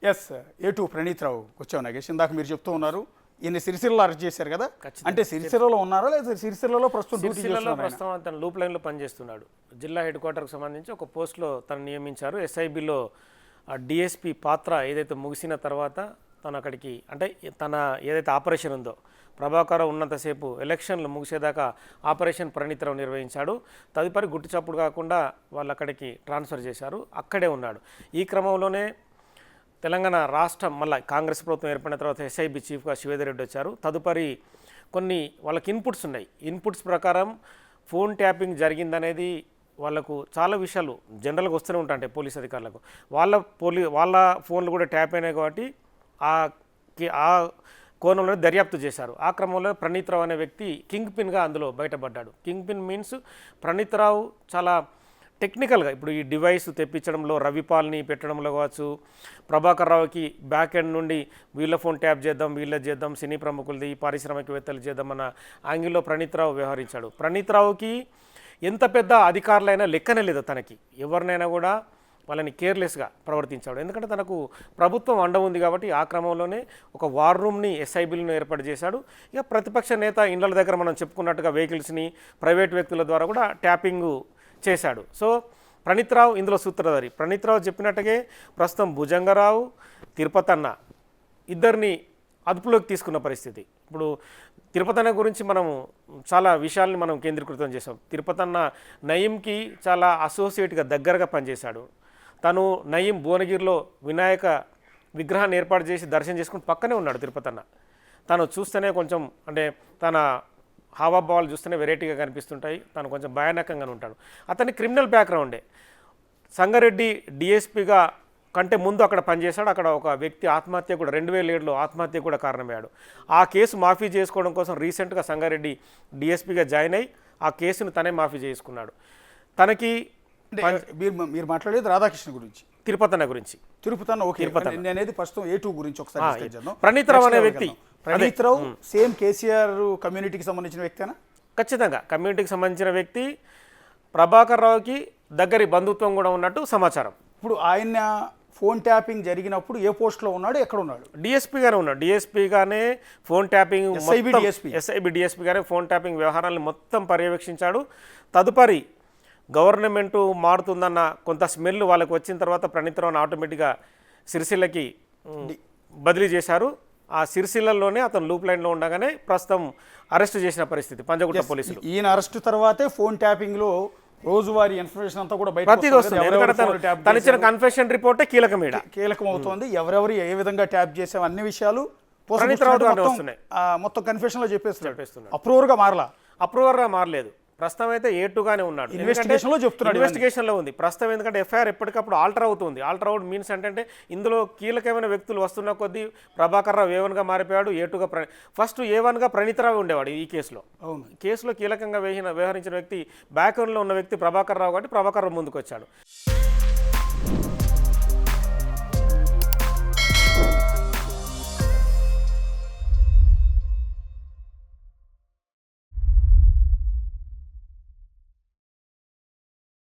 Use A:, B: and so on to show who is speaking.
A: Yes A2 Praneeth రావు వచ్చావు నాగేష్. ఇందాక మీరు చెప్తూ ఉన్నారు ఈయన సిరిసిల్లలో అరెస్ట్ చేశారు కదా, అంటే సిరిసిల్లలో ఉన్నారా లేదా సిరిసిల్లలో ప్రస్తుతం డ్యూటీ చేస్తున్నారా?
B: ప్రస్తుతం తన లూప్ లైన్లో పనిచేస్తున్నాడు. జిల్లా హెడ్ క్వార్టర్కి సంబంధించి ఒక పోస్ట్లో తను నియమించారు. ఎస్ఐబిలో డిఎస్పి పాత్ర ఏదైతే ముగిసిన తర్వాత తను అక్కడికి, అంటే తన ఏదైతే ఆపరేషన్ ఉందో ప్రభాకర్ ఉన్నంతసేపు ఎలక్షన్లు ముగిసేదాకా ఆపరేషన్ ప్రణీతరావు నిర్వహించాడు. తదుపరి గుట్టు చప్పుడు కాకుండా వాళ్ళు అక్కడికి ట్రాన్స్ఫర్ చేశారు, అక్కడే ఉన్నాడు. ఈ క్రమంలోనే తెలంగాణ రాష్ట్రం మళ్ళీ కాంగ్రెస్ ప్రభుత్వం ఏర్పడిన తర్వాత ఎస్ఐబి చీఫ్గా శివేందర్ రెడ్డి వచ్చారు. తదుపరి కొన్ని వాళ్ళకి ఇన్పుట్స్ ఉన్నాయి. ఇన్పుట్స్ ప్రకారం ఫోన్ ట్యాపింగ్ జరిగిందనేది వాళ్ళకు చాలా విషయాలు జనరల్గా వస్తూనే ఉంటాయి పోలీస్ అధికారులకు. వాళ్ళ ఫోన్లు కూడా ట్యాప్ అయినాయి కాబట్టి ఆ కోణంలో దర్యాప్తు చేశారు. ఆ క్రమంలో ప్రణీత్ రావు అనే వ్యక్తి కింగ్ పిన్గా అందులో బయటపడ్డాడు. కింగ్ పిన్ మీన్స్ ప్రణీత్ రావు చాలా టెక్నికల్గా ఇప్పుడు ఈ డివైస్ తెప్పించడంలో, రవిపాల్ని పెట్టడంలో కావచ్చు, ప్రభాకర్ రావుకి బ్యాక్ ఎండ్ నుండి వీళ్ళ ఫోన్ ట్యాప్ చేద్దాం, వీళ్ళది చేద్దాం, సినీ ప్రముఖులది, పారిశ్రామికవేత్తలు చేద్దామన్న యాంగిల్లో ప్రణీత్ రావు వ్యవహరించాడు. ప్రణీత్ రావుకి ఎంత పెద్ద అధికారులైనా లెక్కనే లేదు, తనకి ఎవరినైనా కూడా వాళ్ళని కేర్లెస్గా ప్రవర్తించాడు. ఎందుకంటే తనకు ప్రభుత్వం అండ ఉంది కాబట్టి ఆ క్రమంలోనే ఒక వార్ రూమ్ని ఎస్ఐబిలను ఏర్పాటు చేశాడు. ఇక ప్రతిపక్ష నేత ఇండ్ల దగ్గర మనం చెప్పుకున్నట్టుగా వెహికల్స్ని ప్రైవేట్ వ్యక్తుల ద్వారా కూడా ట్యాపింగ్ చేశాడు. సో ప్రణీత్ రావు ఇందులో సూత్రధారి. ప్రణీత్ రావు చెప్పినట్టుగా ప్రస్తుతం భుజంగరావు, తిరుపతి అన్న ఇద్దరిని అదుపులోకి తీసుకున్న పరిస్థితి. ఇప్పుడు తిరుపతి అన్న గురించి మనము చాలా విషయాల్ని మనం కేంద్రీకృతం చేసాం. తిరుపతి అన్న నయీంకి చాలా అసోసియేట్గా దగ్గరగా పనిచేశాడు. తను నయీం భువనగిరిలో వినాయక విగ్రహాన్ని ఏర్పాటు చేసి దర్శనం చేసుకుని పక్కనే ఉన్నాడు తిరుపతి అన్న. తను చూస్తేనే కొంచెం, అంటే తన హావాభావాలు చూస్తేనే వెరైటీగా కనిపిస్తుంటాయి. తను కొంచెం భయానకంగానే ఉంటాడు. అతని క్రిమినల్ బ్యాక్గ్రౌండే. సంగారెడ్డి డిఎస్పీగా కంటే ముందు అక్కడ పనిచేశాడు. అక్కడ ఒక వ్యక్తి ఆత్మహత్య కూడా 2007లో ఆత్మహత్య కూడా కారణమయ్యాడు. ఆ కేసు మాఫీ చేసుకోవడం కోసం రీసెంట్గా సంగారెడ్డి డిఎస్పీగా జాయిన్ అయ్యి ఆ కేసును తనే మాఫీ చేసుకున్నాడు. తనకి
A: మీరు మాట్లాడేది రాధాకృష్ణ గురించి,
B: తిరుపతి అన్న గురించి.
A: తిరుపతి అన్న ఓకే, నేనేది ప్రస్తుతం A2 గురించి ఒకసారి.
B: ప్రణీత్ రావు అనే వ్యక్తి,
A: ప్రణీత్ రావు సేమ్ కేసీఆర్ కమ్యూనిటీకి సంబంధించిన వ్యక్తేనా?
B: ఖచ్చితంగా కమ్యూనిటీకి సంబంధించిన వ్యక్తి. ప్రభాకర్ రావుకి దగ్గరి బంధుత్వం కూడా ఉన్నట్టు సమాచారం.
A: ఇప్పుడు ఆయన ఫోన్ ట్యాపింగ్ జరిగినప్పుడు ఏ పోస్ట్లో ఉన్నాడు, ఎక్కడ ఉన్నాడు?
B: డిఎస్పీగానే ఉన్నాడు. డిఎస్పీగానే ఫోన్ ట్యాపింగ్, ఎస్ఐబి డిఎస్పీగానే ఫోన్ ట్యాపింగ్ వ్యవహారాలను మొత్తం పర్యవేక్షించాడు. తదుపరి గవర్నమెంట్ మారుతుందన్న కొంత స్మెల్ వాళ్ళకి వచ్చిన తర్వాత ప్రణీత్ రావుని ఆటోమేటిక్గా సిరిసిల్లకి బదిలీ చేశారు. ఆ సిరిసిల్లలోనే అతను లూప్ లైన్లో ఉండగానే ప్రస్తుతం అరెస్ట్ చేసిన పరిస్థితి పంజగుట్ట పోలీసులు.
A: ఈయన అరెస్ట్ తర్వాతే ఫోన్ ట్యాపింగ్లో రోజువారీ ఇన్ఫర్మేషన్ అంతా కూడా
B: ప్రతిదీ వస్తుంది. ఎందుకంటే తను ఇచ్చిన కన్ఫెషన్ రిపోర్టే కీలకం
A: అవుతుంది. ఎవరెవరు ఏ విధంగా ట్యాప్ చేసాం అన్ని విషయాలు మొత్తం కన్ఫెషన్ లో చెప్పేస్తున్నాడు. అప్రూవర్గా
B: మారలేదు. ప్రస్తుతం అయితే A2గానే ఉన్నాడు.
A: ఇన్వెస్టిగేషన్లో
B: ఉంది ప్రస్తుతం. ఎందుకంటే ఎఫ్ఐఆర్ ఎప్పటికప్పుడు ఆల్టర్ అవుతుంది. ఆల్టర్ అవుట్ మీన్స్ అంటే ఇందులో కీలకమైన వ్యక్తులు వస్తున్న కొద్దీ ప్రభాకర్ రావు A1గా మారిపోయాడు. A2గా ఫస్ట్ A1గా ప్రణీత్ రావు ఉండేవాడు. ఈ కేసులో కీలకంగా వ్యవహరించిన వ్యక్తి, బ్యాక్గ్రౌండ్లో ఉన్న వ్యక్తి ప్రభాకర్ రావు కాబట్టి ప్రభాకర్ రావు ముందుకు వచ్చాడు.